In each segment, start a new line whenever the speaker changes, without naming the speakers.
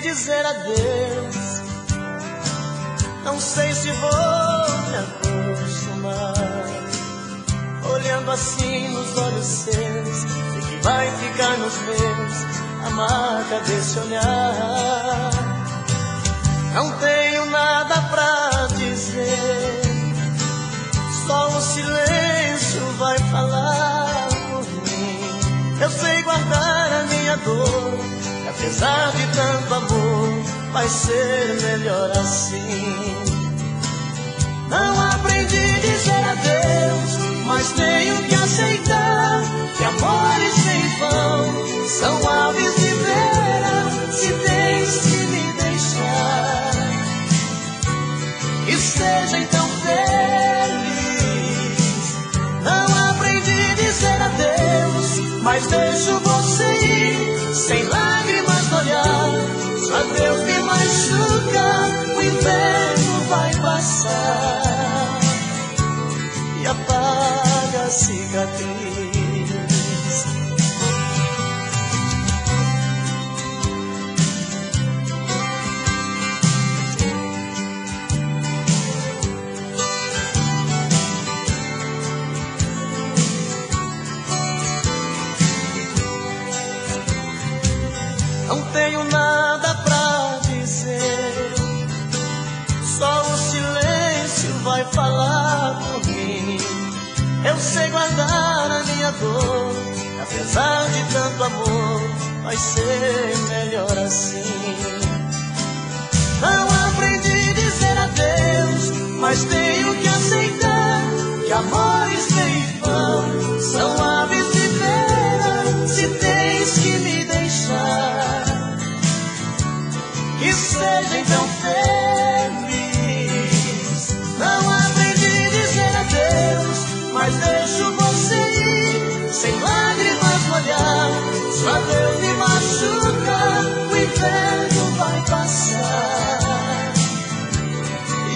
dizer adeus. Não sei se vou me acostumar, olhando assim nos olhos seus, sei que vai ficar nos meus a marca desse olhar. Não tenho nada pra dizer, só o silêncio vai falar por mim. Eu sei guardar a minha dor, e apesar de tanto amor, vai ser melhor assim. Não aprendi a dizer adeus, mas tenho que aceitar que amores sem vão são aves de vera. Se tens que me deixar, que seja então feliz. Não aprendi a dizer adeus, mas deixo você ir sem lágrimas no olhar. Se adeus me machuca, o inverno vai passar e apaga a cicatriz. Não tenho nada pra dizer, só o silêncio vai falar por mim. Eu sei guardar a minha dor, apesar de tanto amor, vai ser melhor assim. Não aprendi a dizer adeus, mas tenho que aceitar que amores sem vão são aves de vera. Se tens que me deixar, que seja então feliz. Não aprendi a dizer adeus, mas deixo você ir sem lágrimas no olhar. Se o adeus me machuca, o inverno vai passar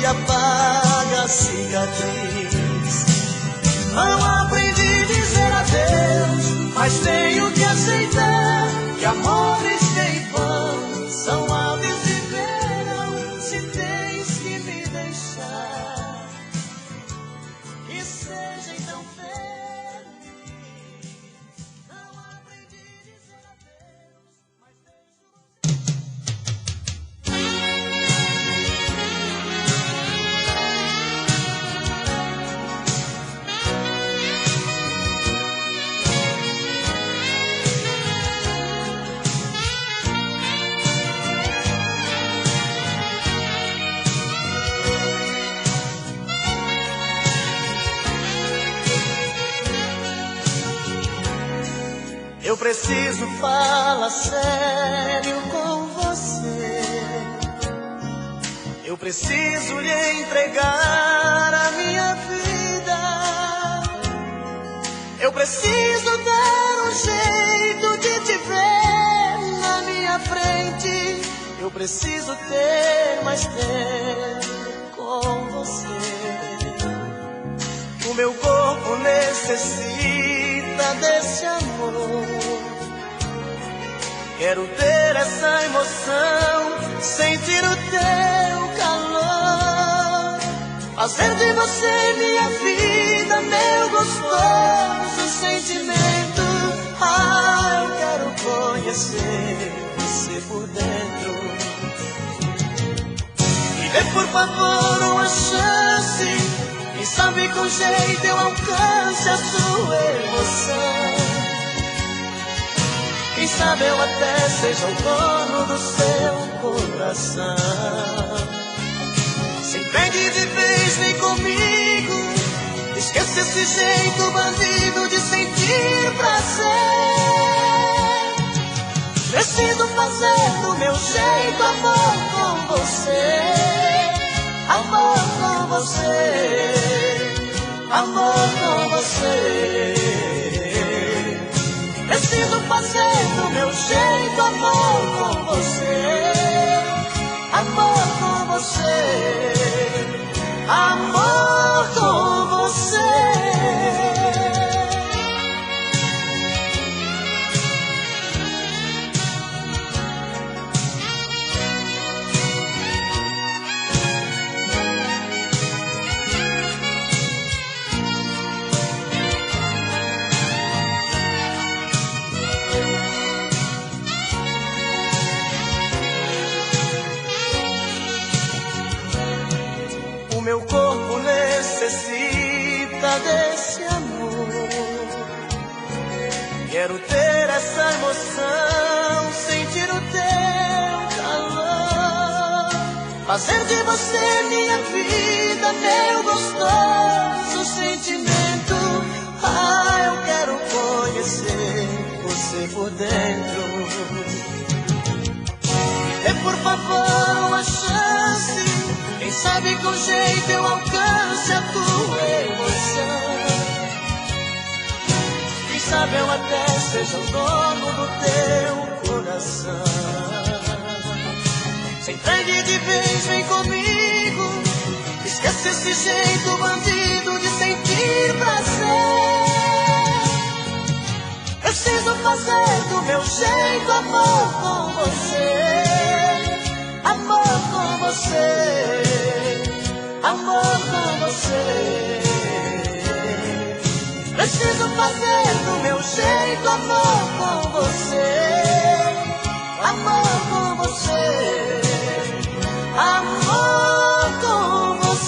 e apaga a cicatriz. Não aprendi a dizer adeus, mas tenho que aceitar que amores sem vão são aves de verão. Se tens que me deixar, que seja então feliz. Não aprendi a dizer adeus, mas deixo Eu preciso falar sério com você. Eu preciso lhe entregar a minha vida. Eu preciso dar um jeito de te ver na minha frente. Eu preciso ter mais tempo com você. O meu corpo necessita desse amor. Quero ter essa emoção, sentir o teu calor, fazer de você minha vida, meu gostoso sentimento. Ah, eu quero conhecer você por dentro. Me dê por favor uma chance, quem sabe com jeito eu alcance a sua emoção. Quem sabe eu até seja o dono do seu coração. Se pegue de vez, vem comigo, esqueça esse jeito bandido de sentir prazer. Preciso fazer do meu jeito amor com você. Amor com você, amor com você. Preciso fazer do meu jeito amor com você. Amor com você, amor com você. Quero ter essa emoção, sentir o teu calor, fazer de você minha vida, meu gostoso sentimento. Ah, eu quero conhecer você por dentro. Dê por favor uma chance, quem sabe com jeito eu alcance a tua emoção. Quem sabe eu até seja o dono do teu coração. Se entregue de vez, vem comigo, esquece esse jeito bandido de sentir prazer. Preciso fazer do meu jeito amor com você. Amor com você, amor com você. Preciso fazer do meu jeito amor com você. Amor com você, amor com você.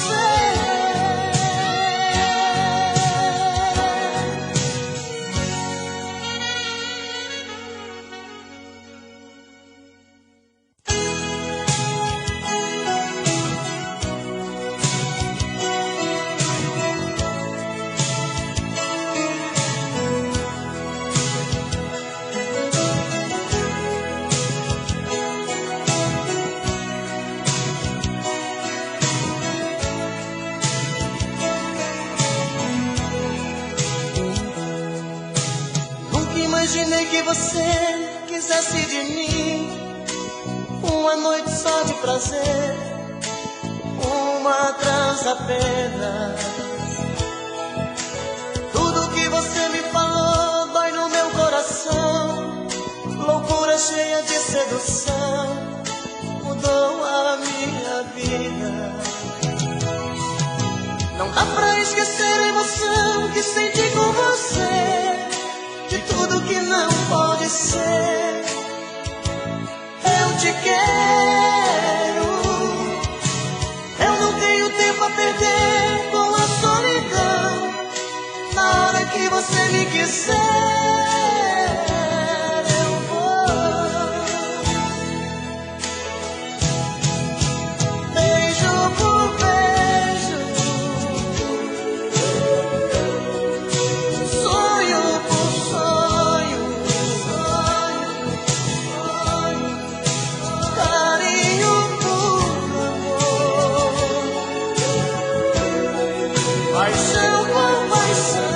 Imaginei que você quisesse de mim uma noite só de prazer, uma trança apenas. Tudo que você me falou dói no meu coração. Loucura cheia de sedução mudou a minha vida. Não dá pra esquecer a emoção que senti com você, de tudo que não pode ser. Eu te quero, eu não tenho tempo a perder com a solidão. Na hora que você me quiser, eu vou. Beijo por beijo, sonho por sonho, carinho por amor, paixão por paixão.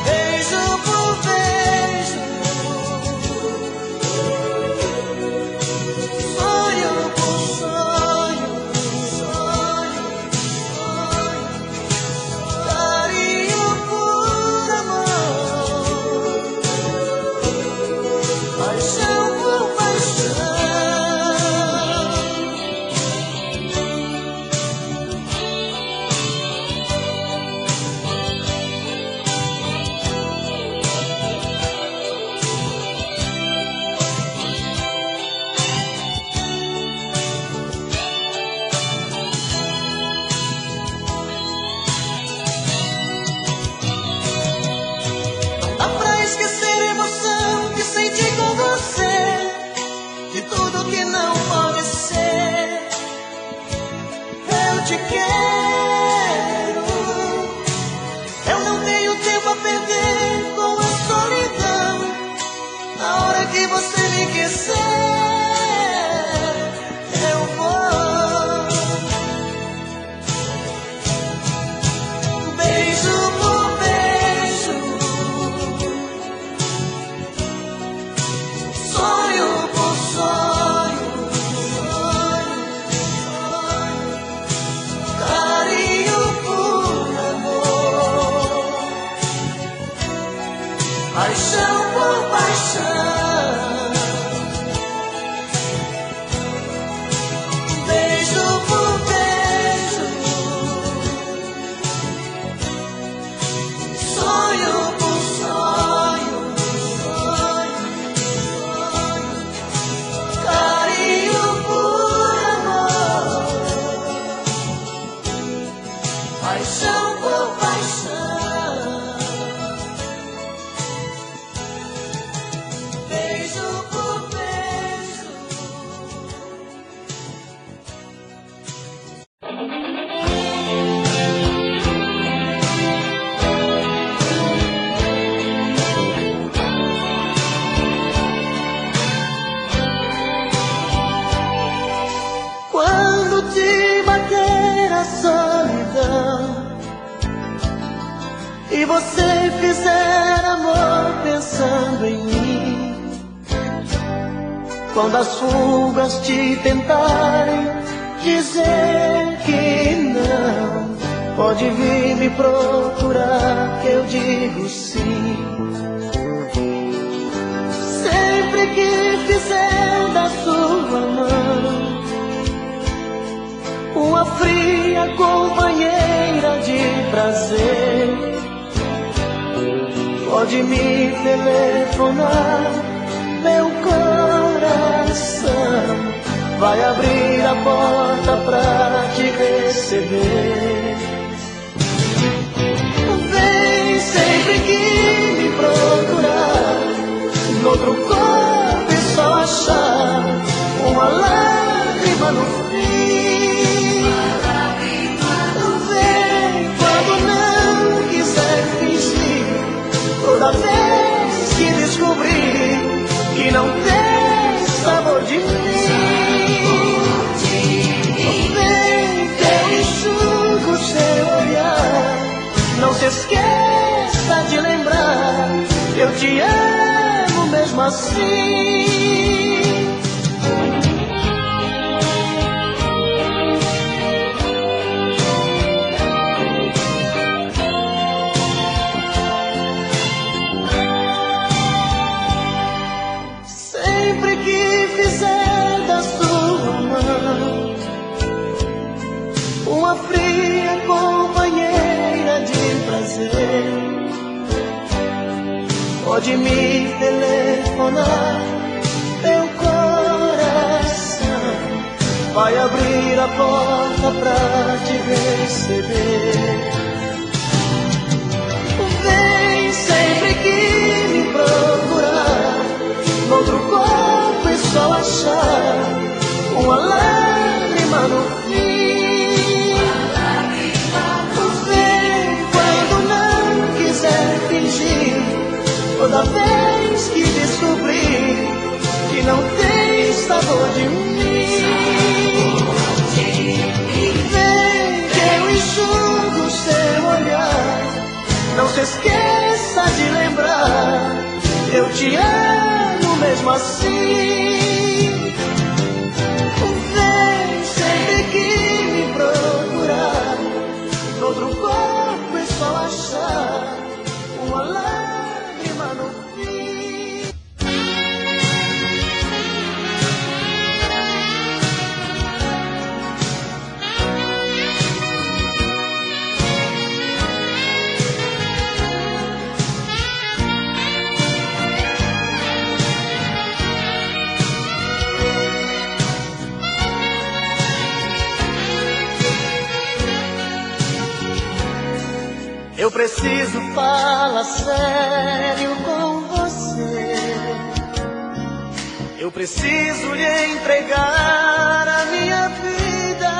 Beijo por beijo, sonho por sonho, carinho por amor, paixão por paixão. Dá pra esquecer a emoção que senti com você, de tudo que não pode ser. Eu te quero, eu não tenho tempo a perder com a solidão. Na hora que você me quiser, eu vou. Beijo por beijo, sonho por sonho, carinho por amor, paixão por paixão. Beijo por beijo, sonho por sonho, carinho por amor, paixão por paixão. e você fizer amor pensando em mim, quando as fugas te tentarem dizer que não, pode vir me procurar que eu digo sim. Sempre que fizer da sua mão uma fria companheira de prazer, pode me telefonar, meu coração vai abrir a porta pra te receber. Vem sempre que me procurar, noutro corpo e só achar uma lágrima no fim. Vem quando não quiser fingir, toda vez que descobrir que não tem sabor de mim. Vem que eu enxugo seu olhar, não se esqueça de lembrar, eu te amo mesmo assim. Sempre que fizer da sua mão uma fria companheira de prazer, pode me telefonar, meu coração vai abrir a porta pra te receber. Vem sempre que me procurar, noutro corpo e só achar uma lágrima no fim. Vem quando não quiser fingir, toda vez que descobrir que não tem sabor de mim. Vem que eu enxugo seu olhar, não se esqueça de lembrar, eu te amo mesmo assim. Vem sempre que me procurar, noutro corpo e só achar uma lágrima no fim. Eu preciso falar sério com você, eu preciso lhe entregar a minha vida,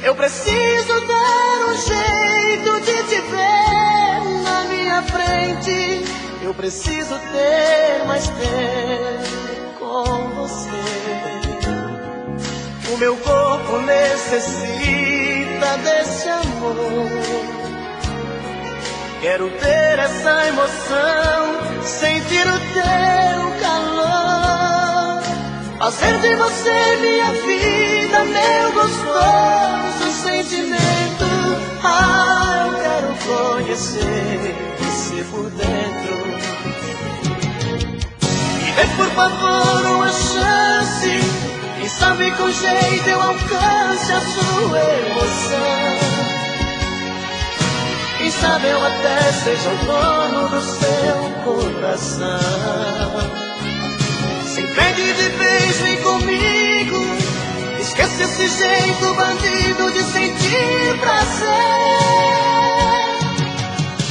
eu preciso dar um jeito de te ver na minha frente, eu preciso ter mais tempo com você. O meu corpo necessita desse amor, quero ter essa emoção, sentir o teu calor, fazer de você minha vida, meu gostoso sentimento. Ah, eu quero conhecer você por dentro. Me dê por favor uma chance, quem sabe com jeito eu alcance a sua emoção. Quem sabe eu até seja o dono do seu coração. Se pede de vez, vem comigo, esquece esse jeito bandido de sentir prazer.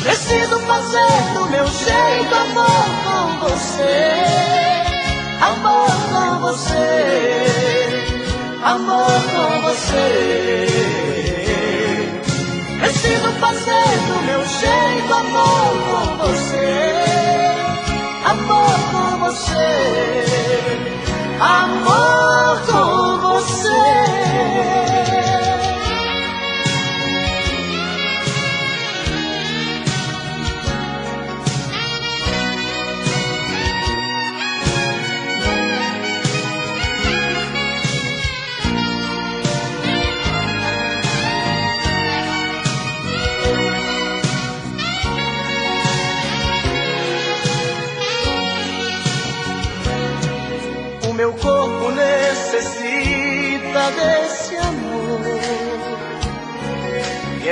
Preciso fazer do meu jeito amor com você, amor com você, amor com você. Preciso fazer do meu jeito amor com você, amor com você, amor com você.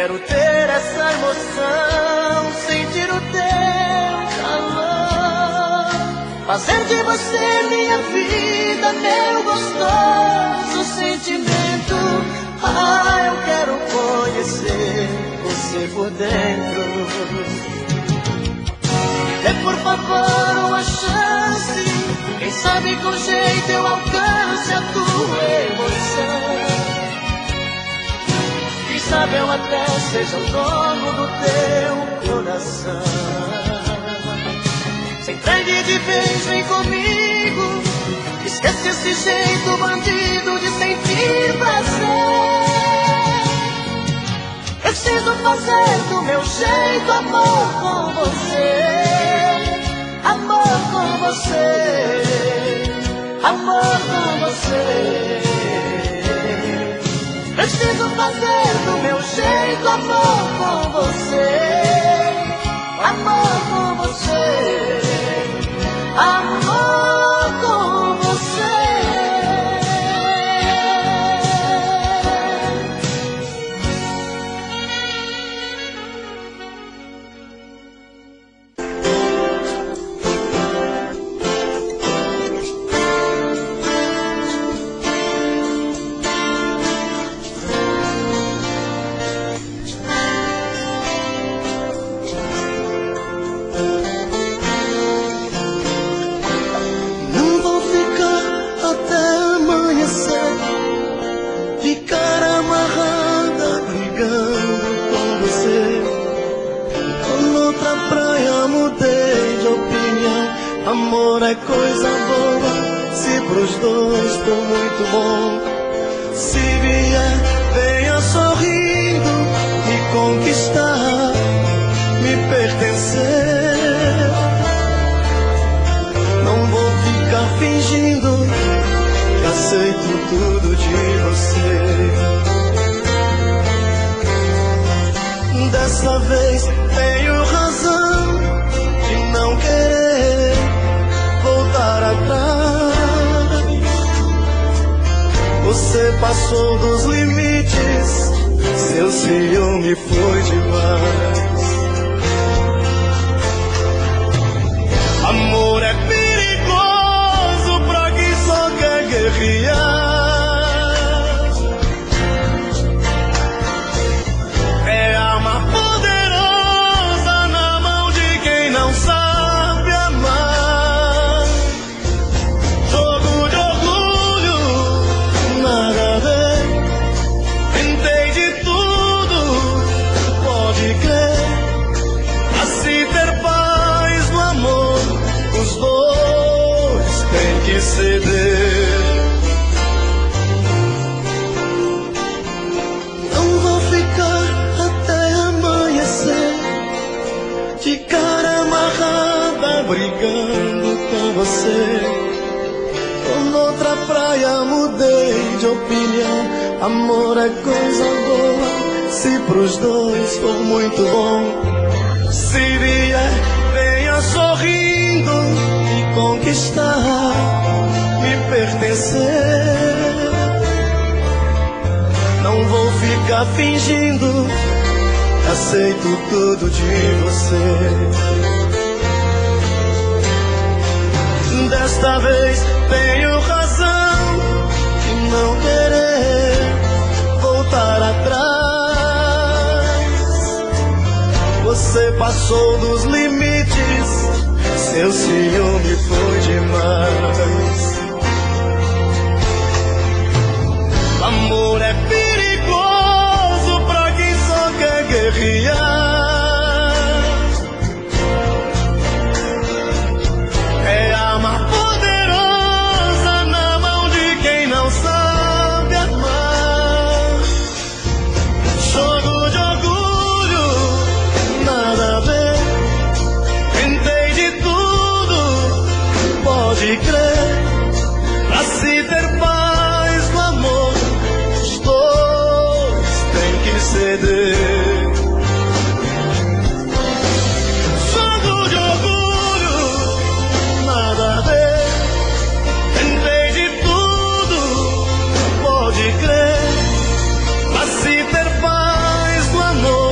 Quero ter essa emoção, sentir o teu calor, fazer de você minha vida, meu gostoso sentimento. Ah, eu quero conhecer você por dentro. Dê por favor uma chance, quem sabe com jeito eu alcance a tua emoção. Quem sabe eu até seja o dono do teu coração. Se entregue de vez, vem comigo, esquece esse jeito bandido de sentir prazer. Preciso fazer do meu jeito amor com você, amor com você, amor com você. Preciso fazer do meu jeito amor com você, amor com você, amor com você.
Amor é coisa boa, se pros dois for muito bom. Se vier, venha sorrindo, me conquistar, me pertencer. Não vou ficar fingindo que aceito tudo de você. Dessa vez tenho razão de não querer voltar atrás. Você passou dos limites, seu ciúme foi demais. Amor é perigoso pra quem só quer guerrear. É arma poderosa na mão de quem não sabe amar. Jogo de orgulho, nada a ver. Tentei de tudo, pode crer. Pra se ter paz no amor, os dois têm que ceder. Não vou ficar até amanhecer, de cara amarrada, brigando com você. Tô noutra praia, mudei de opinião. Amor é coisa boa, se pros dois for muito bom. Se vier, venha sorrindo, me conquistar, me pertencer. Não vou ficar fingindo, aceito tudo de você. Desta vez tenho razão de não querer voltar atrás. Você passou dos limites, seu ciúme foi demais. Amor é perigoso pra quem só quer guerrear. É arma poderosa na mão de quem não sabe amar. Jogo de orgulho, nada a ver. Tentei de tudo, pode crer. Pra se ter paz no amor, os dois têm que ceder. Jogo de orgulho, nada a ver. Tentei de tudo, pode crer. Pra se ter paz no amor,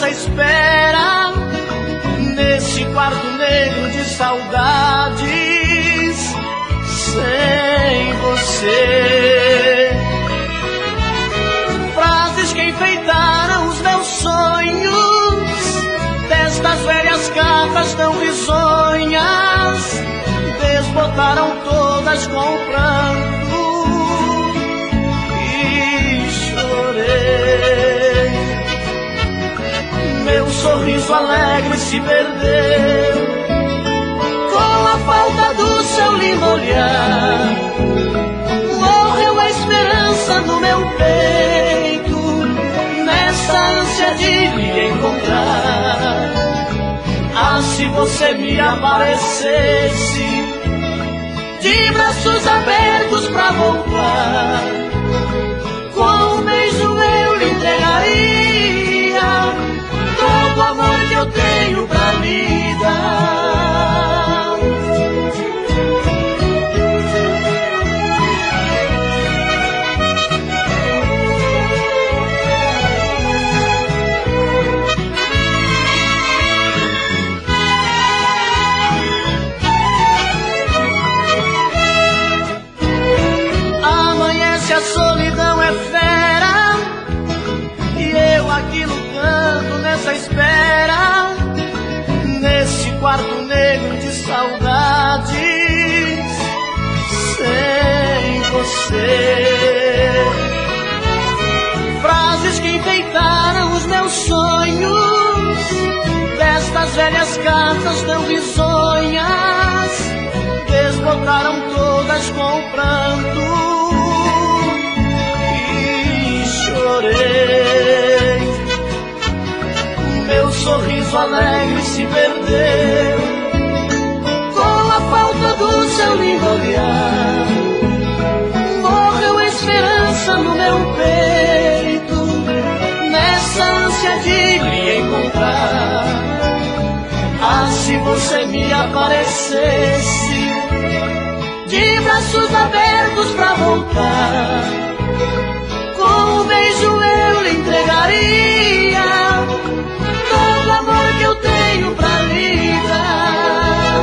nessa espera, nesse quarto negro de saudades, sem você. Frases que enfeitaram os meus sonhos, destas velhas cartas tão risonhas, desbotaram todas com pranto e chorei. Meu sorriso alegre se perdeu com a falta do seu lindo olhar. Morreu a esperança no meu peito, nessa ânsia de lhe encontrar. Ah, se você me aparecesse, de braços abertos pra voltar, com um beijo eu lhe entregaria todo o amor que eu tenho pra lhe dar. A solidão é fera e eu aqui lutando nessa espera, nesse quarto negro de saudades, sem você. Frases que enfeitaram os meus sonhos, destas velhas cartas tão risonhas, desbotaram todas com pranto. Chorei, meu sorriso alegre se perdeu com a falta do seu lindo olhar. Morreu a esperança no meu peito, nessa ânsia de lhe encontrar. Ah, se você me aparecesse, de braços abertos pra voltar, com um beijo eu lhe entregaria todo o amor que eu tenho pra lhe dar.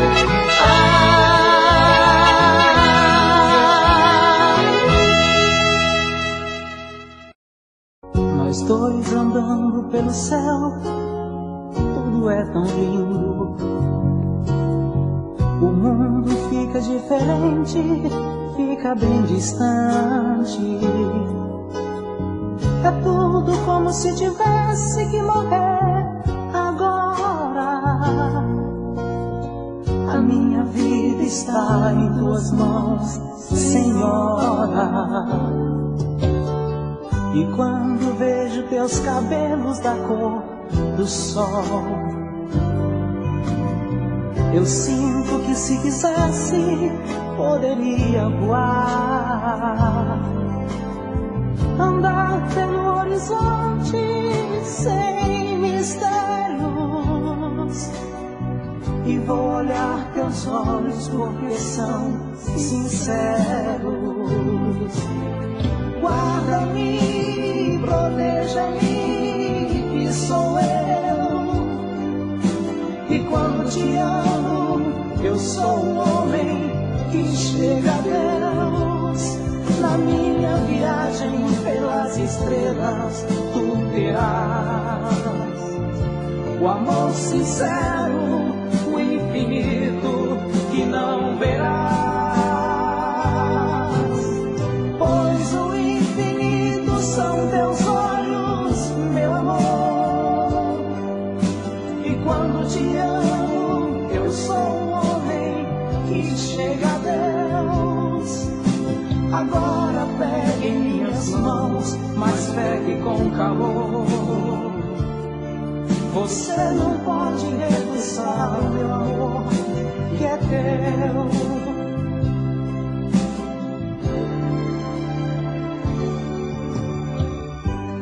Nós dois andando pelo céu, tudo é tão lindo. O mundo fica diferente, fica bem distante. É tudo como se tivesse que morrer agora. A minha vida está em tuas mãos, Senhora. E quando vejo teus cabelos da cor do sol, eu sinto que se quisesse poderia voar, andar pelo horizonte sem mistérios. E vou olhar teus olhos porque são sinceros. Guarda-me, proteja-me, que sou eu. E quando te amo, eu sou um homem que chega a Deus. Na minha viagem pelas estrelas, tu terás o amor sincero, o infinito que não verás. Pois o infinito são teus olhos, meu amor. E quando te amo, eu sou um homem que chega a Deus. Agora pegue em minhas mãos, mas pegue com calor. Você não pode recusar o meu amor, que é teu.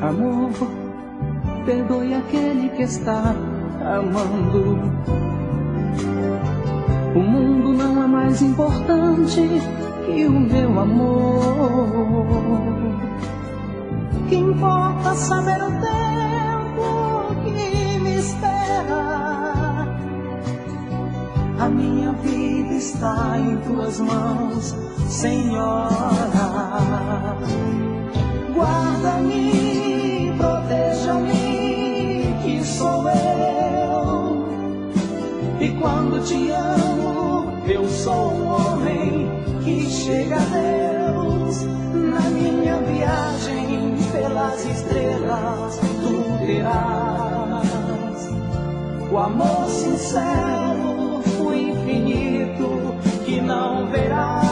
Amor, perdoe aquele que está amando. O mundo não é mais importante que o meu amor. Que importa saber o tempo que espera. A minha vida está em tuas mãos, Senhora. Guarda-me, proteja-me, que sou eu. E quando te amo, eu sou um homem que chega a Deus. Na minha viagem pelas estrelas, tu terás o amor sincero, o infinito que não verás.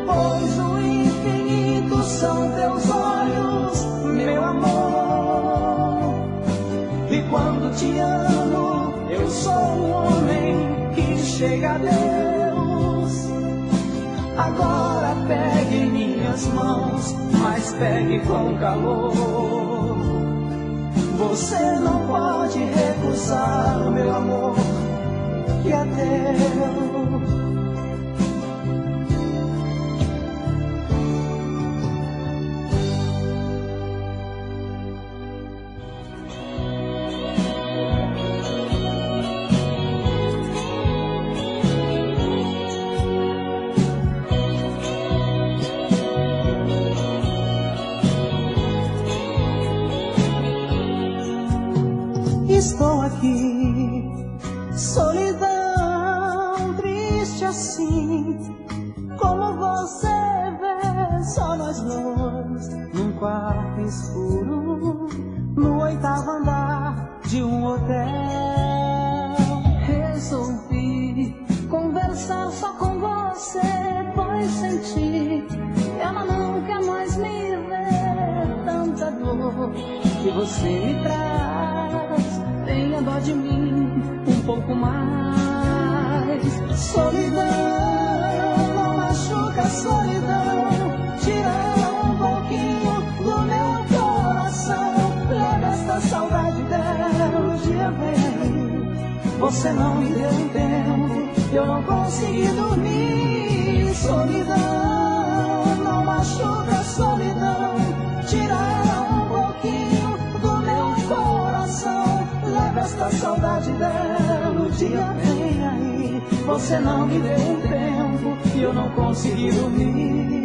Pois o infinito são teus olhos, meu amor. E quando te amo, eu sou um homem que chega a Deus. Agora pegue em minhas mãos, mas pegue com calor. Você não pode recusar o meu amor, que é teu. Estou aqui, solidão, triste assim, como você vê, só nós dois, num quarto escuro, no 8º andar de um hotel. Resolvi conversar só com você, pois senti, ela não quer mais me ver, tanta dor que você me traz. Tenha dó de mim um pouco mais. Solidão, não machuca a solidão. Tira um pouquinho do meu coração. Leva esta saudade dela, o dia vem. Você não me deu um tempo, eu não consegui dormir. Solidão, não machuca a solidão. Tira um pouquinho do meu coração. Leva esta saudade dela, o dia vem aí. Você não me deu um tempo e eu não consegui dormir.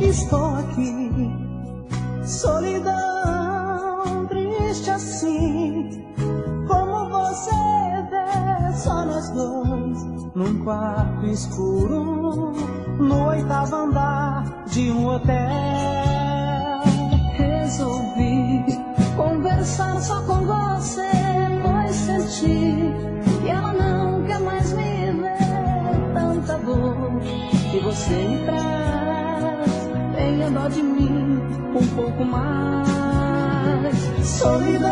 Estou aqui, solidão, triste assim, como você vê, só nós dois, num quarto escuro, no 8º andar de um hotel. Resolvi conversar só com você, pois senti que ela não quer mais me ver, tanta dor que você me traz. Tenha dó de mim um pouco mais. Solidão,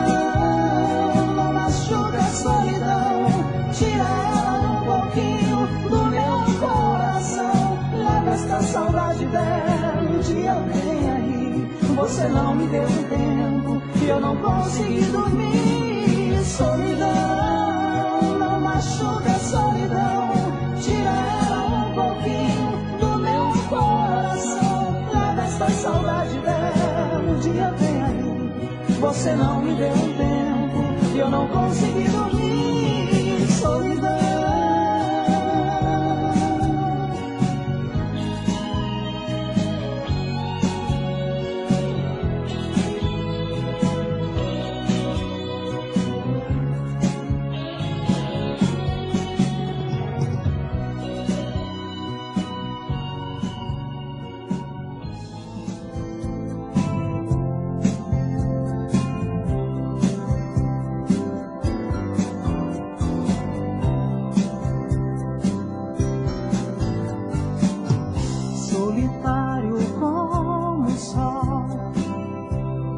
não machuca a solidão. Tira ela um pouquinho do meu coração. Leva esta saudade dela, o dia vem aí. Você não me deu um tempo e eu não consegui dormir. Solidão, não machuca a solidão. Tira ela um pouquinho do meu coração. Esta saudade dela, um dia vem aí. Você não me deu um tempo e eu não consegui dormir. Solidão.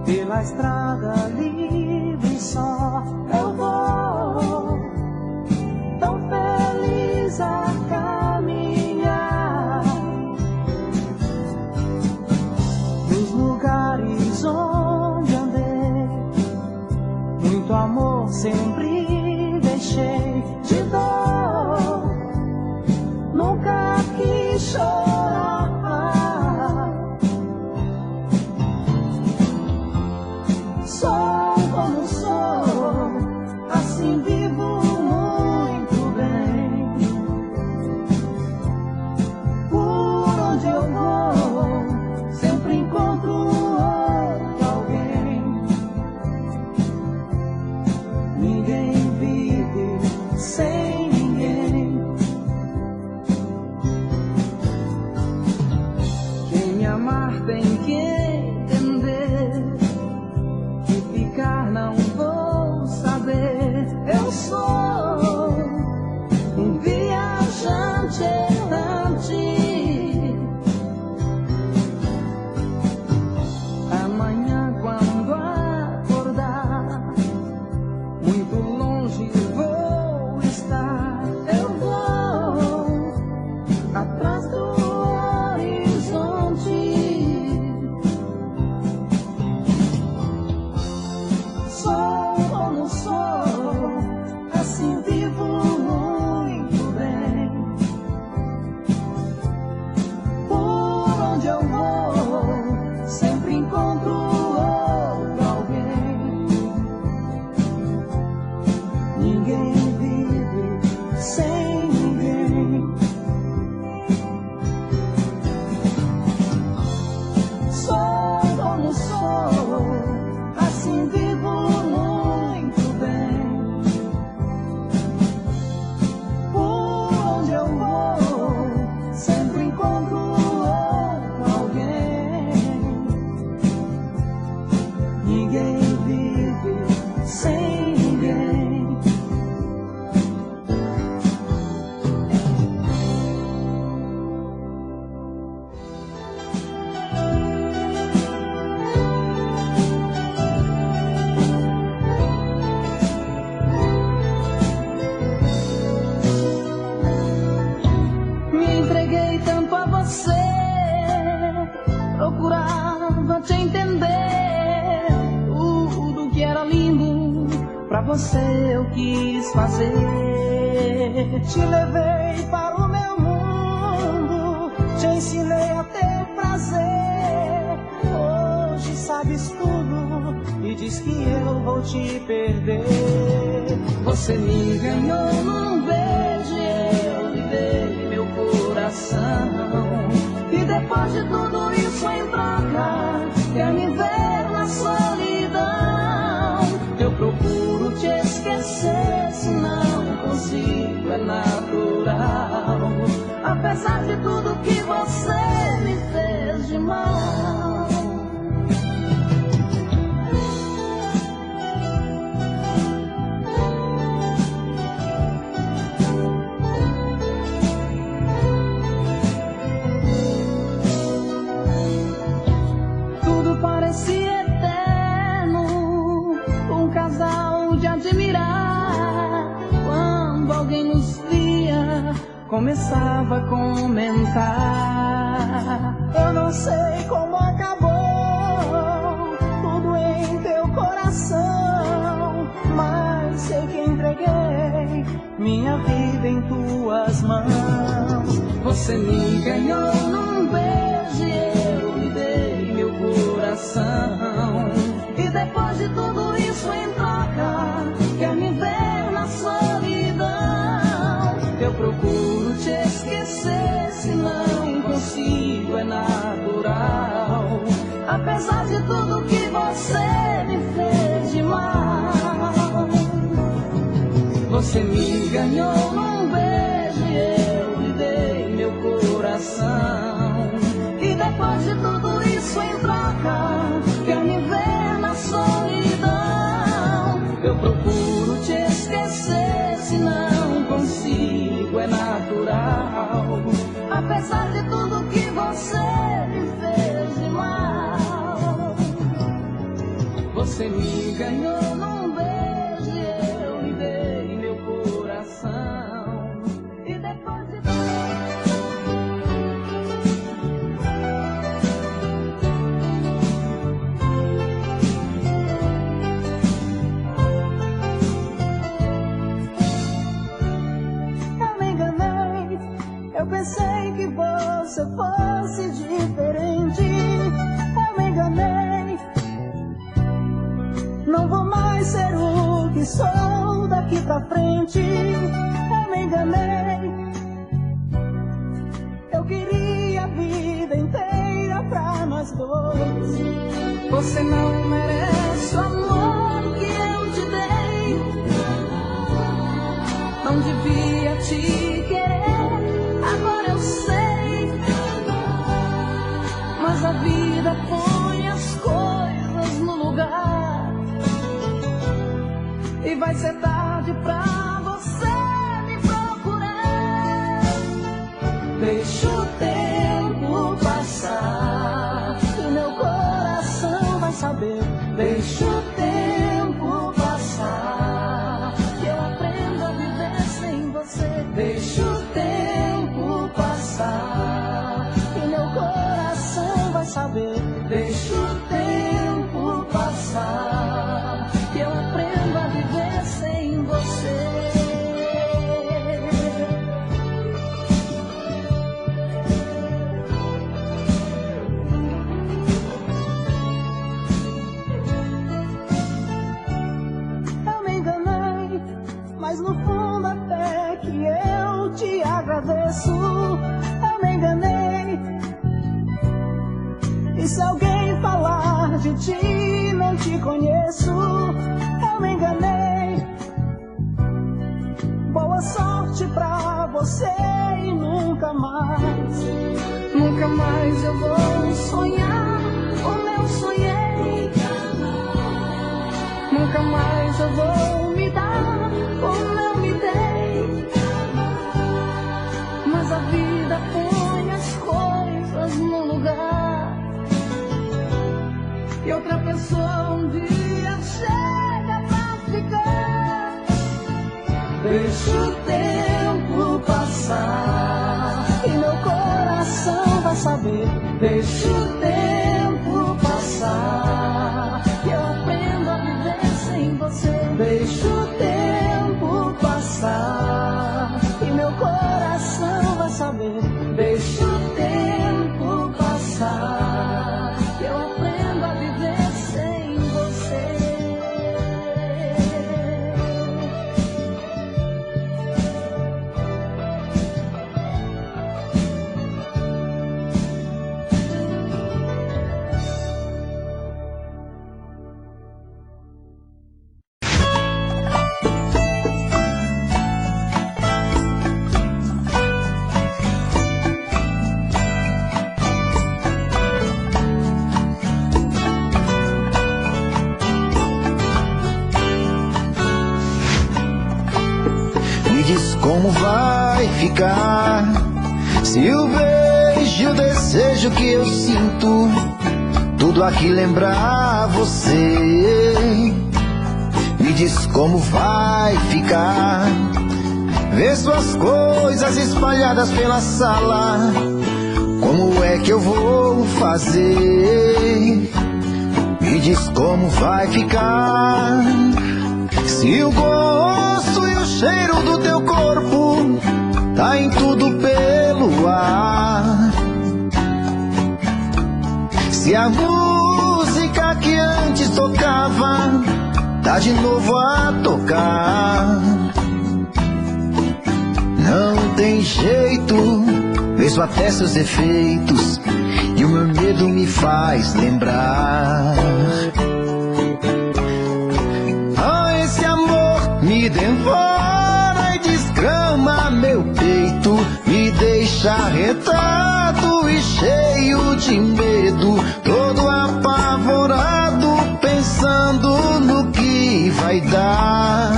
Pela estrada livre só eu vou, tão feliz a caminhar nos lugares onde Sou como sou, assim vivo muito bem. Por onde eu vou, sempre encontro outro alguém. Ninguém vive sem ninguém. Quem me amar tem que entender que ficar não vou saber. Eu sou um viajante errante. Amanhã quando acordar, muito longe vou estar. Eu vou atrás do horizonte. Sou como sou, assim vivo muito bem. Por onde eu vou, sempre encontro outro alguém. Ninguém vive sem ninguém. Sou como sou, assim vivo muito bem. Por onde eu vou, sempre encontro outro alguém. Ninguém vive sem ninguém. Me entreguei tanto a você, procurava te entender. Tudo que era lindo pra você eu quis fazer. Te levei para o meu mundo, te ensinei a ter prazer. Hoje sabes tudo e diz que eu vou te perder. Você me ganhou num beijo e eu lhe dei meu coração. E depois de tudo isso em troca, quer me ver na solidão. Eu procuro te esquecer, se não consigo, é natural. Apesar de tudo que você me fez de mal. Tudo parecia eterno, um casal de admirar. Quando alguém nos via, começava a comentar. Eu não sei como acabou tudo em teu coração, mas sei que entreguei minha vida em tuas mãos. Você me ganhou num beijo e eu lhe dei meu coração. E depois de tudo isso em troca, quer me ver na solidão. Eu procuro te esquecer, se não consigo, é natural. Apesar de tudo que você me fez de mal. Você me ganhou num beijo e eu lhe dei meu coração. E depois de tudo isso em troca, quer me ver na solidão. Eu procuro te esquecer, se não consigo, é natural. Apesar de tudo que você me fez de mal. Você me ganhou num beijo e eu lhe dei meu coração. E depois de eu pensei que você fosse diferente. Eu me enganei. Não vou mais ser o que sou daqui pra frente. Eu me enganei. Eu queria a vida inteira pra nós dois. Você não merece o amor que eu te dei. Não devia te querer, agora eu sei. Mas a vida põe as coisas no lugar. E vai ser tarde pra você me procurar. Deixa o tempo passar e meu coração vai saber. Deixa o tempo passar que eu aprendo a viver sem você. Deixa o tempo passar e meu coração vai saber. Deixa o tempo passar que eu aprendo a viver sem você. Mas no fundo até que eu te agradeço. Eu me enganei. E se alguém falar de ti, não te conheço. Eu me enganei. Boa sorte pra você e nunca mais eu vou sonhar como eu sonhei. Nunca mais eu vou me dar como eu me dei. Mas a vida põe as coisas no lugar. E outra pessoa um dia chega pra ficar. Deixa o tempo passar e meu coração vai saber. Deixa o tempo passar que eu aprendo a viver sem você. Deixa o tempo passar e meu coração vai saber. Deixa o tempo passar que eu aprendo a viver sem você.
Como vai ficar se o beijo e o desejo que eu sinto tudo aqui lembrar você? Me diz como vai ficar ver suas coisas espalhadas pela sala. Como é que eu vou fazer? Me diz como vai ficar se o gosto e o cheiro do teu corpo tá em tudo pelo ar. Se a música que antes tocava tá de novo a tocar. Não tem jeito, vejo até seus efeitos e o meu medo me faz lembrar. Esse amor me devora e desgrama meu peito, me deixa arretado e cheio de medo, todo apavorado, pensando no que vai dar.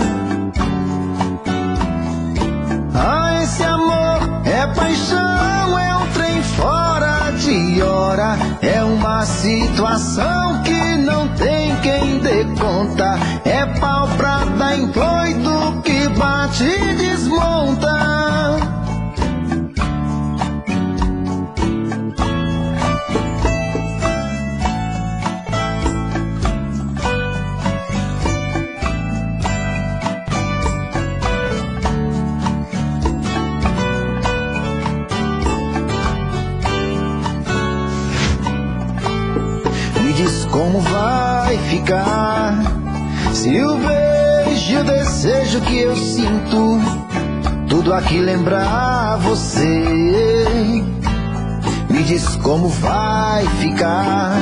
Esse amor é paixão, é um trem fora de hora, é uma situação que não tem quem dê conta, é pau pra dar em doido que bate e desmonta. Me diz como vai ficar Se o beijo e o desejo que eu sinto, tudo aqui lembrar você, me diz como vai ficar.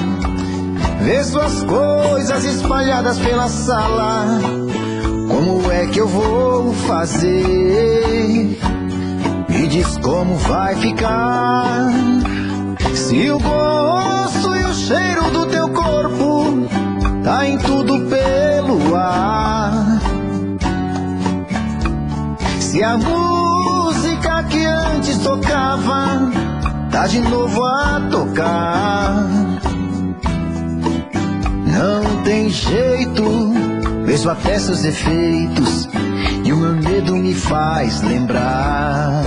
Vê suas coisas espalhadas pela sala, como é que eu vou fazer? Me diz como vai ficar. Se o gosto e o cheiro do teu corpo tá em tudo pelo ar, se a música que antes tocava tá de novo a tocar, não tem jeito, vejo até seus efeitos e o meu medo me faz lembrar.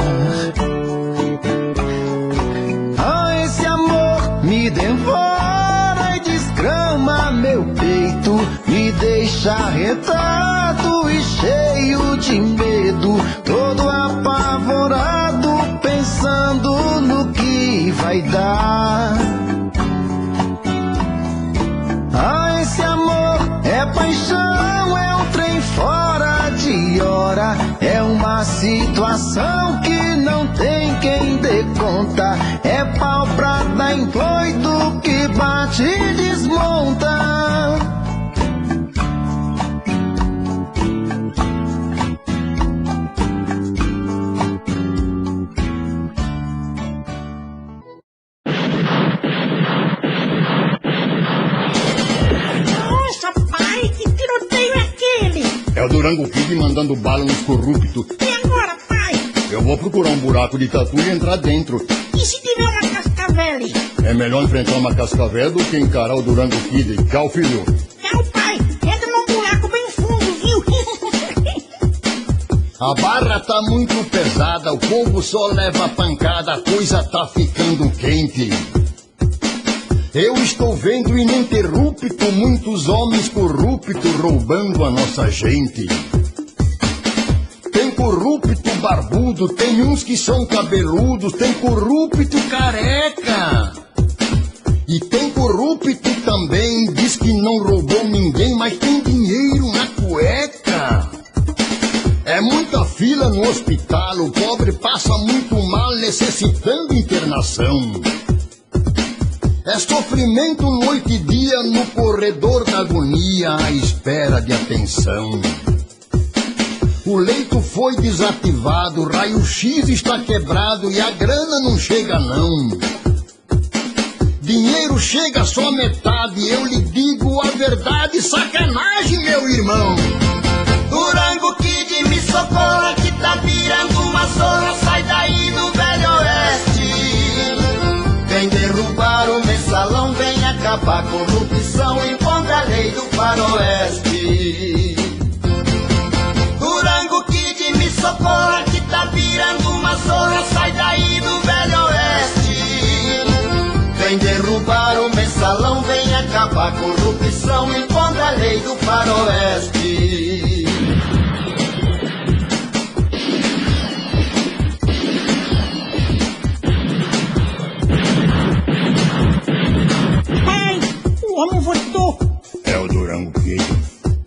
Ah, esse amor me devora e desgrama meu peito, me deixa arretado e cheio de medo, todo apavorado, pensando no que vai dar. Ah, esse amor é paixão, é um trem fora de hora, é uma situação que não tem quem dê conta, é pau pra dar em doido que bate e desmonta.
É o Durango Kid mandando bala nos corruptos.
E agora, pai?
Eu vou procurar um buraco de tatu e entrar dentro.
E se tiver uma cascavel?
É melhor enfrentar uma cascavel do que encarar o Durango Kid. Tchau, filho.
Tchau, pai. Entra num buraco bem fundo, viu?
A barra tá muito pesada, o povo só leva pancada, a coisa tá ficando quente. Eu estou vendo ininterrupto muitos homens corruptos roubando a nossa gente. Tem corrupto barbudo, tem uns que são cabeludos, tem corrupto careca. E tem corrupto também, diz que não roubou ninguém, mas tem dinheiro na cueca. É muita fila no hospital, o pobre passa muito mal necessitando internação. É sofrimento noite e dia no corredor da agonia à espera de atenção. O leito foi desativado, o raio-x está quebrado e a grana não chega não. Dinheiro chega só metade, eu lhe digo a verdade, sacanagem, meu irmão.
Durango Kid, me socorra que tá virando uma zorra, sai daí do Velho Oeste. Vem derrubar o mensalão, vem acabar a corrupção, impondo a lei do faroeste. Durango Kid, me socorra que tá virando uma zorra, sai daí do Velho Oeste. Vem derrubar o mensalão, vem acabar a corrupção, impondo a lei do faroeste.
Pai, o homem voltou.
É o Durango Kid.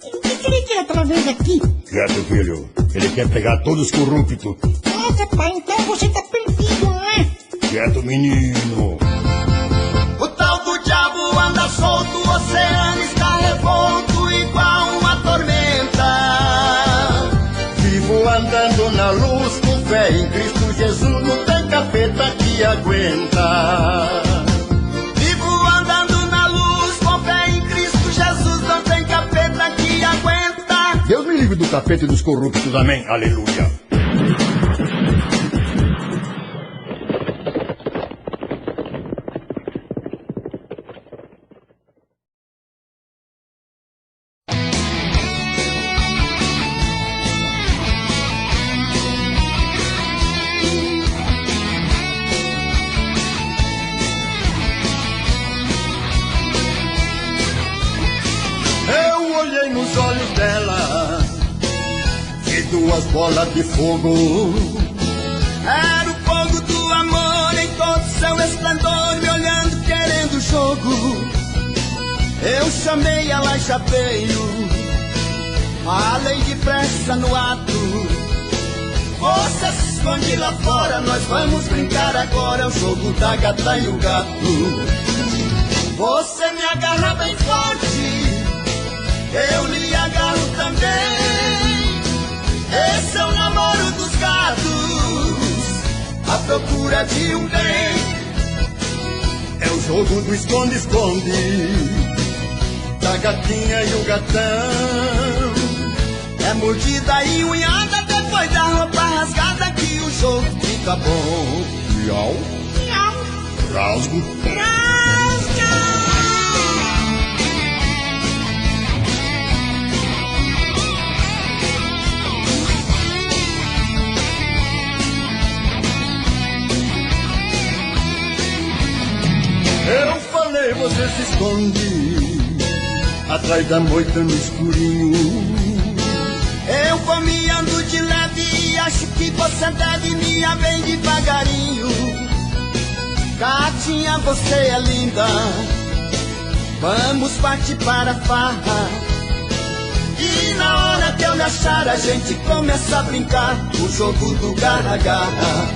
O que ele quer outra vez aqui?
Quieto, filho. Ele quer pegar todos os corruptos.
Nossa, pai, então você tá perdido, não é?
Quieto, menino.
O tal do diabo anda solto, o oceano está revolto igual uma tormenta.
Vivo andando na luz com fé em Cristo Jesus, não tem capeta que aguenta.
Vivo andando na luz, com fé em Cristo Jesus, não tem capeta que aguenta.
Deus me livre do capeta e dos corruptos, amém, aleluia.
Nos olhos dela,
E duas bolas de fogo.
era o fogo do amor em todo seu esplendor, me olhando querendo jogo. Eu chamei ela e chapeio, começa no ato. Você se esconde lá fora, nós vamos brincar agora, é o jogo da gata e o gato. Você me agarra bem forte, eu lhe agarro também. Esse é o namoro dos gatos, à procura de um bem. É o jogo do esconde-esconde, da gatinha e o gatão. É mordida e unhada, depois da roupa rasgada que o jogo fica bom.
Miau,
Miau.
rasgo. Eu falei, você se esconde atrás da moita no escurinho.
Eu vou me ando de leve e acho que você deve me ir bem devagarinho. Gatinha, você é linda, vamos partir para a farra. E na hora que eu me achar a gente começa a brincar o jogo do garra-garra.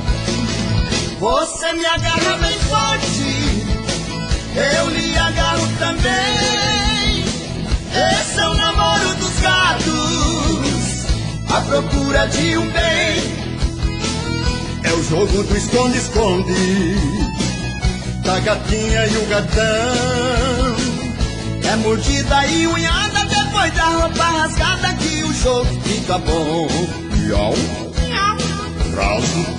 Você me agarra bem forte, eu lhe agarro também. Esse é o namoro dos gatos, à procura de um bem.
É o jogo do esconde-esconde, da gatinha e o gatão.
É mordida e unhada, depois da roupa rasgada que o jogo fica bom.
Miau,
Miau.
rasgo.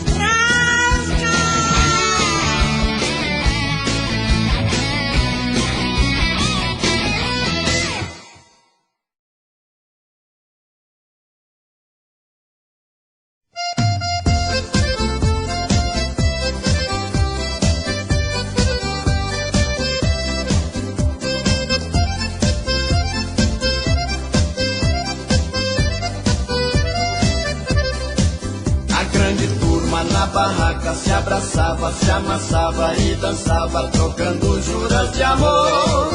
Na barraca se abraçava, se amassava e dançava, trocando juras de amor.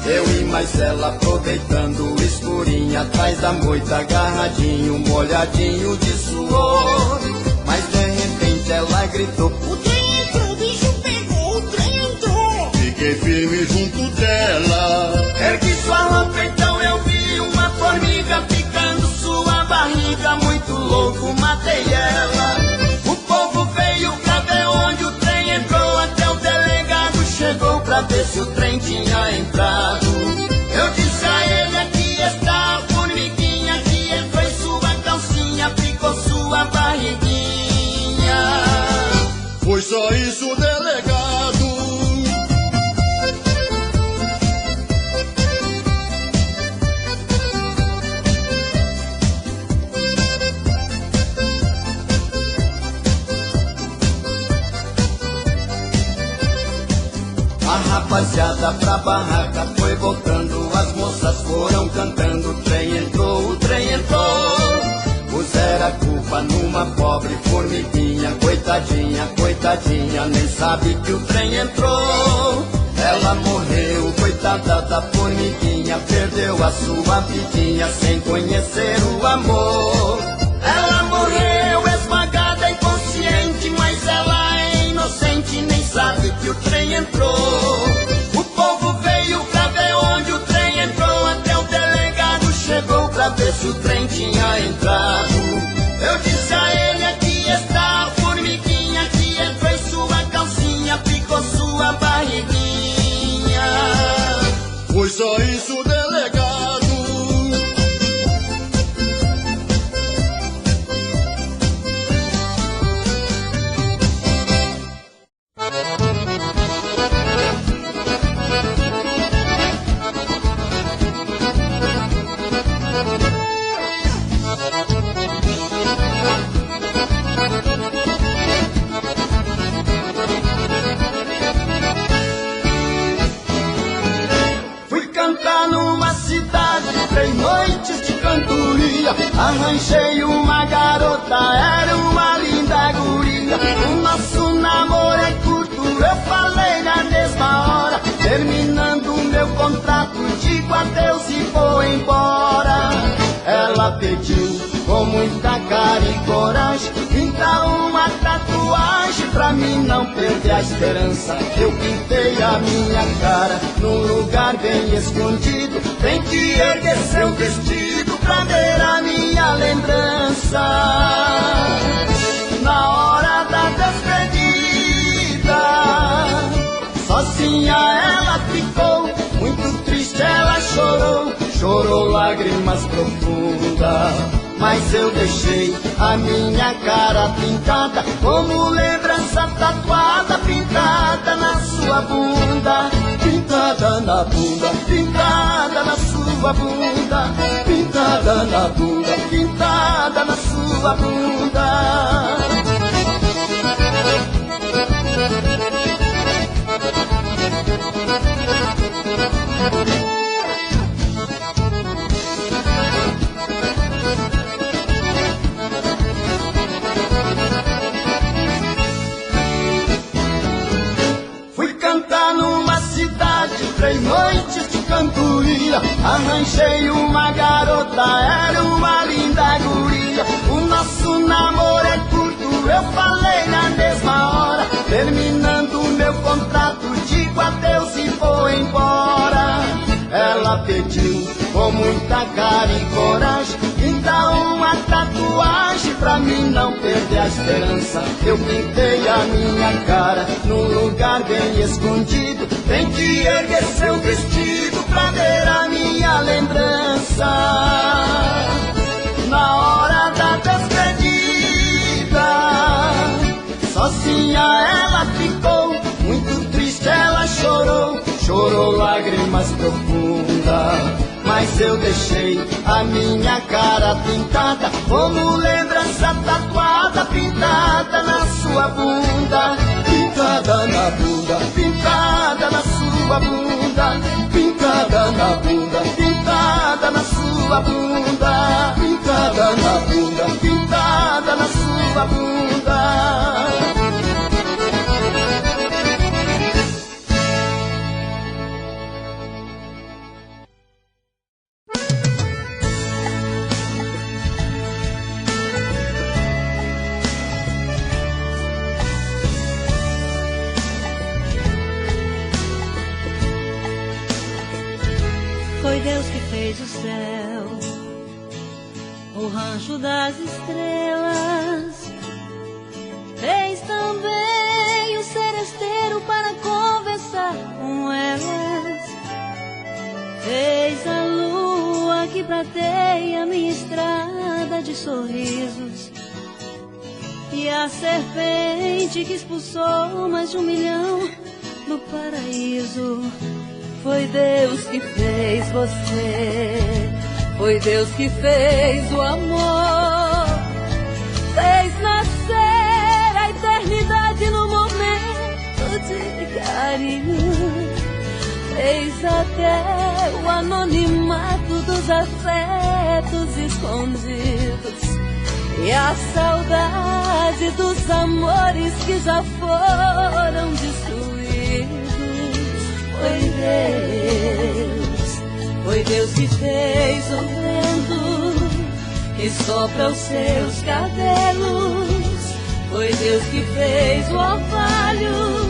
Eu e mais ela aproveitando o escurinho, atrás da moita agarradinho, molhadinho de suor. Mas de repente ela gritou:
O trem entrou, o bicho pegou, o trem entrou.
Fiquei firme junto dela.
ergue sua roupa, então eu vi uma formiga picando sua barriga. Muito louco, matei ela. O povo veio pra ver onde o trem entrou, até o delegado chegou pra ver se o trem tinha entrado. Eu disse a ele: aqui está a formiguinha que entrou em sua calcinha, picou sua barriguinha.
Foi só isso, delegado.
A rapaziada pra barraca foi voltando, as moças foram cantando. O trem entrou, o trem entrou. Puseram a culpa numa pobre formiguinha, coitadinha, coitadinha, nem sabe que o trem entrou. Ela morreu, coitada da formiguinha, perdeu a sua vidinha sem conhecer o amor. Ela morreu esmagada, inconsciente, mas ela é inocente, nem sabe que o trem entrou. O povo veio pra ver onde o trem entrou, até o delegado chegou pra ver se o trem tinha entrado. Eu disse a ele: aqui está a formiguinha que entrou em sua calcinha, picou sua barriguinha.
Foi só isso, delegado.
Noites de cantoria, arranjei uma garota, era uma linda guria. O nosso namoro é curto, eu falei na mesma hora, terminando o meu contrato, digo adeus e vou embora. Ela pediu
com muita cara e coragem, pintar uma tatuagem pra mim não perder a esperança. Eu pintei a minha cara num lugar bem escondido, tem que erguer seu vestido pra ver a minha lembrança. Na hora da despedida, sozinha ela ficou, muito triste ela chorou, chorou lágrimas profundas. Mas eu deixei a minha cara pintada, como lembrança tatuada, pintada na sua bunda, pintada na bunda, pintada na sua bunda, pintada na bunda, pintada na sua bunda. Fui cantar numa cidade, 3 noites de cantoria, arranjei uma garota, era uma linda guria. O nosso namoro é curto, eu falei na mesma hora, terminando meu contrato, digo adeus e vou embora. Ela pediu com muita cara e coragem, pintar uma tatuagem pra mim não perder a esperança. Eu pintei a minha cara num lugar bem escondido, tem que erguer seu vestido pra ver a minha lembrança. Na hora da despedida, sozinha ela ficou, muito triste ela chorou, chorou lágrimas profundas. Mas eu deixei a minha cara pintada, como lembrança tatuada, pintada na sua bunda, pintada na bunda, pintada na sua bunda, pintada na bunda, pintada na sua bunda, pintada na bunda, pintada na sua bunda.
Foi Deus que fez o céu, o rancho das estrelas. Fez também o seresteiro para conversar com elas. Fez a lua que prateia minha estrada de sorrisos, e a serpente que expulsou mais de 1 milhão do paraíso. Foi Deus que fez você, foi Deus que fez o amor, fez nascer a eternidade no momento de carinho, fez até o anonimato dos afetos escondidos e a saudade dos amores que já foram destruídos. Foi Deus que fez o vento que sopra os seus cabelos. Foi Deus que fez o orvalho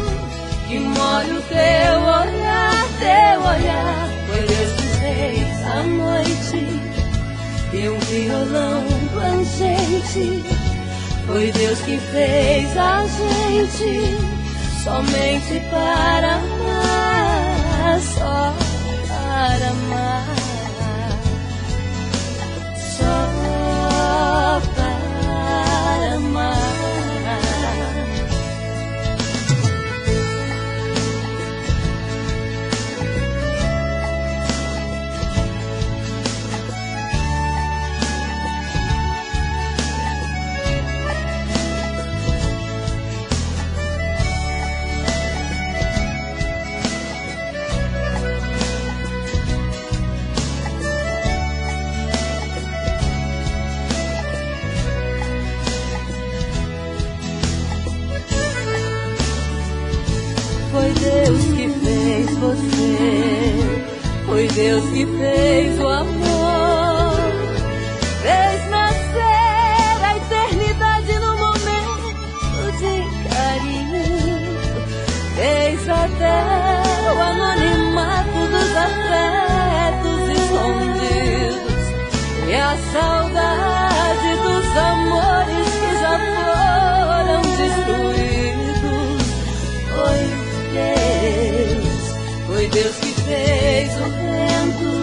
que molha o teu olhar, teu olhar. Foi Deus que fez a noite e um violão plangente. Foi Deus que fez a gente somente para amar, só para amar, só para amar. Foi Deus que fez você, foi Deus que fez o amor, fez nascer é a saudade dos amores que já foram destruídos. Foi Deus que fez o vento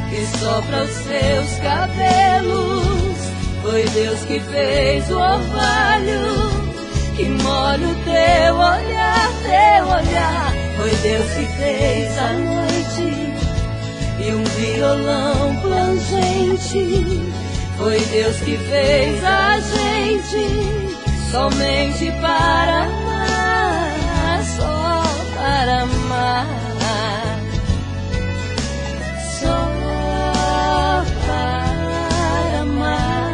que sopra os seus cabelos. Foi Deus que fez o orvalho que molha o teu olhar, teu olhar. Foi Deus que fez a noite e um violão plangente. Foi Deus que fez a gente somente para amar, só para amar, só para amar,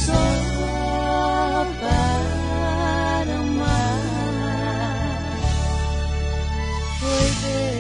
só para amar. Foi Deus.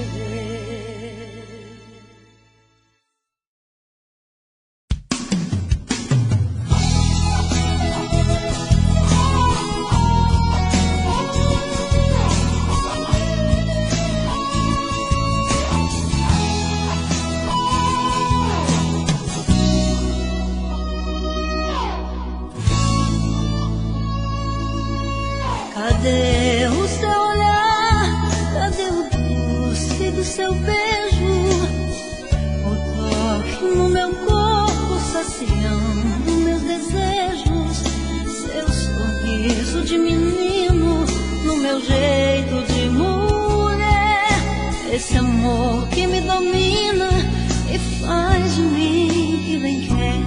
Cadê o seu olhar? Cadê o doce do seu beijo? O toque no meu corpo saciando meus desejos. Seu sorriso de menino no meu jeito de mulher. Esse amor que me domina e faz de mim que bem quer.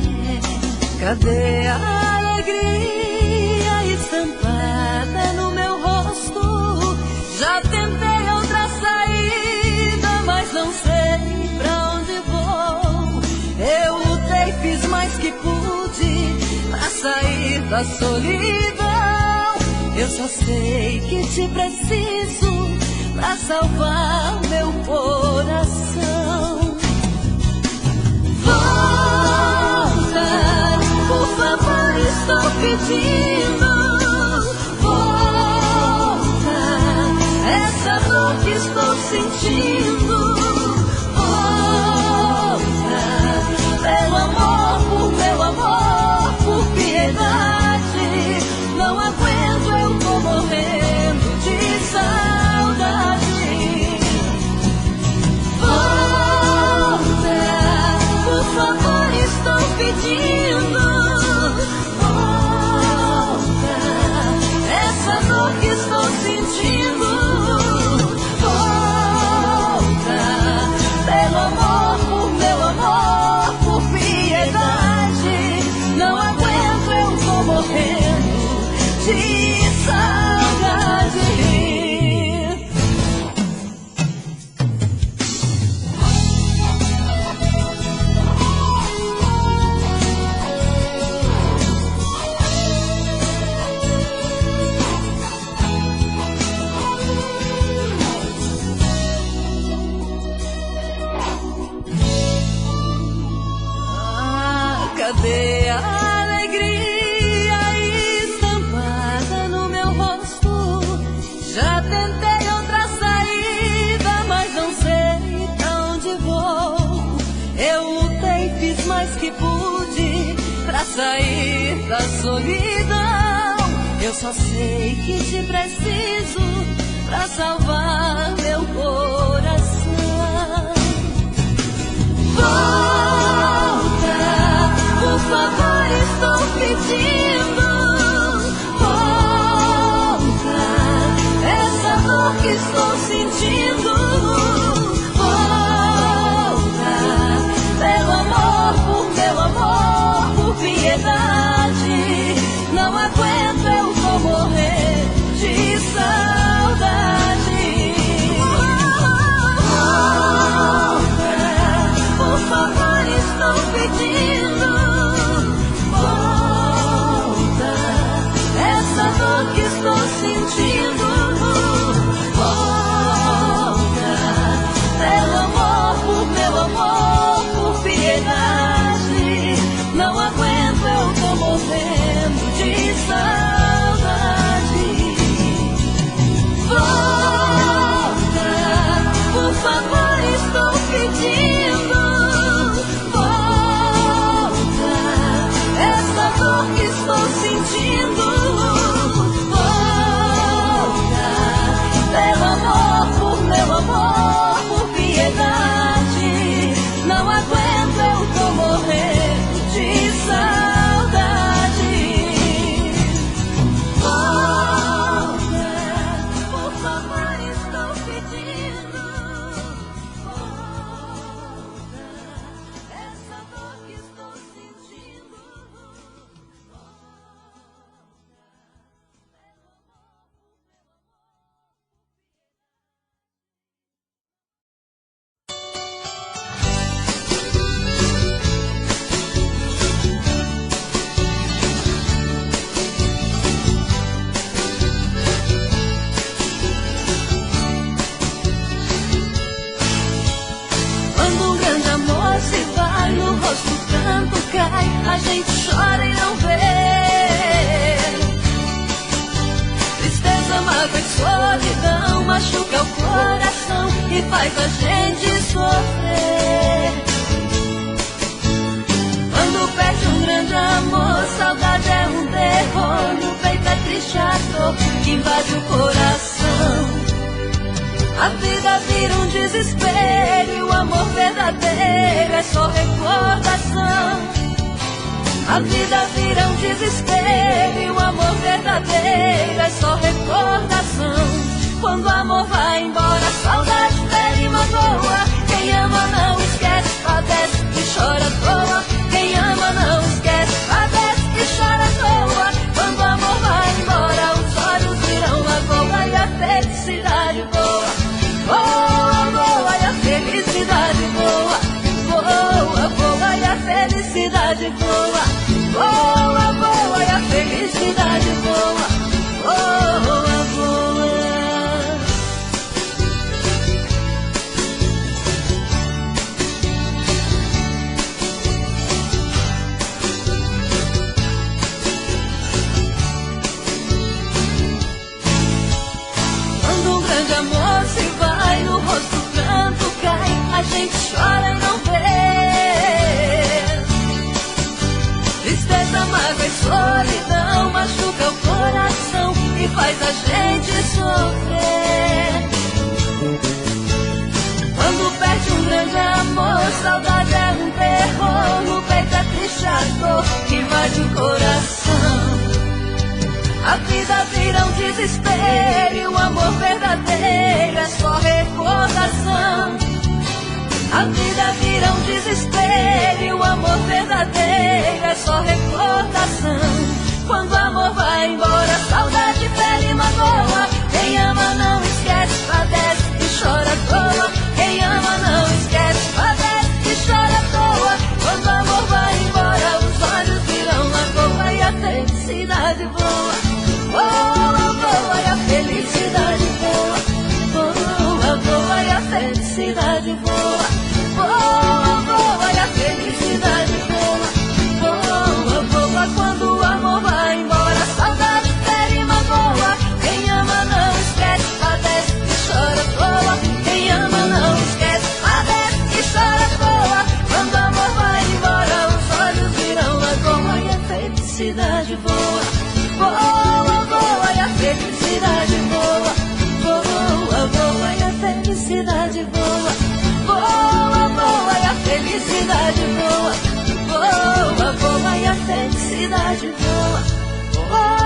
Cadê a alegria estampada no meu rosto? Já tentei outra saída, mas não sei pra onde vou. Eu lutei, fiz mais que pude pra sair da solidão. Eu só sei que te preciso pra salvar meu coração. Volta, por favor, estou pedindo. Volta, essa dor que estou sentindo. Volta, pelo amor, por meu amor, por piedade. Não aguento, eu tô morrendo de saudade. Volta, por favor, estou pedindo. Volta, essa dor que estou sentindo. Volta, pelo amor, por meu amor, por piedade. Não aguento, eu tô morrendo de saudade. Cadê a alegria estampada no meu rosto? Já tentei outra saída, mas não sei pra onde vou. Eu lutei, fiz mais que pude pra sair da solidão. Eu só sei que te preciso pra salvar meu coração. Volta, por favor, estou pedindo. Volta, essa dor que estou sentindo. Volta, pelo amor, por meu amor, por piedade. Não aguento, eu vou morrer de saudade. e faz a gente sofrer. Quando perde um grande amor, saudade é um terror, no peito é triste a dor que invade o coração. A vida vira um desespero e o amor verdadeiro é só recordação. A vida vira um desespero e o amor verdadeiro é só recordação. Quando o amor vai embora, a saudade fere e magoa. Quem ama não esquece, padece e chora à toa. Quem ama não esquece, padece e chora à toa. Quando o amor vai embora, os olhos viram lagoa e a felicidade voa. Voa, voa e a felicidade voa. Voa, voa e a felicidade voa. Voa, voa e a felicidade voa. Voa, voa. Quando um grande amor se vai, no rosto o pranto cai, a gente chora e não vê. Tristeza, mágoa e solidão machuca o coração e faz a gente sofrer. Quando perde um grande amor, saudade é um terror, no peito é triste a dor que invade o coração. A vida vira um desespero e o amor verdadeiro é só recordação. A vida vira um desespero e o amor verdadeiro é só recordação. Quando o amor vai embora, a saudade fere e magoa. Quem ama não esquece, padece e chora à toa. Quem ama não esquece, padece e chora à toa. Quando o amor vai embora, os olhos viram lagoa e a felicidade voa. Voa, voa e a felicidade voa. Voa, voa e a felicidade voa. Voa, voa e a felicidade voa. Voa, voa quando o amor vai embora, a saudade fere e magoa. Quem ama não esquece, padece e chora à toa. Quem ama não esquece, padece e chora à toa. Quando o amor vai embora, os olhos viram lagoa e a felicidade voa. Voa, voa e a felicidade voa. Voa, voa e a felicidade voa. Voa, voa e a felicidade voa. Voa, voa e a felicidade voa. Voa.